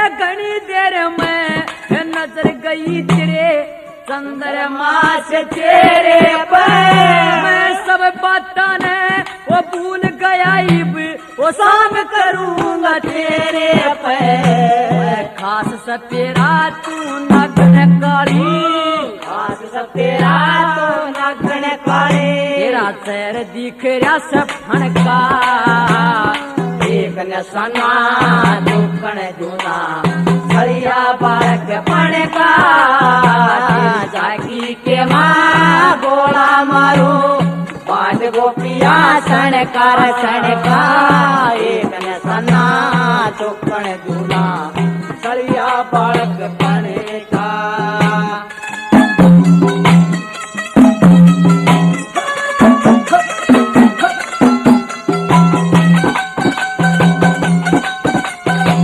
घनी देर में नजर गई तेरे चंद्रमा से चेहरे पे मैं सब बातों ने वो भूल गया इब वो शाम करूंगा तेरे पे खास सपेरा तू नगन काली खास सपेरा तू नगन काली तेरा चेहरा दिख रहा सफन का एक नसना दुकन जूना हरिया बालक पण का जागी के माँ गोला मारो पांच गोपिया सणकार सणका एक नसना दुकन जूना हरिया बालक पण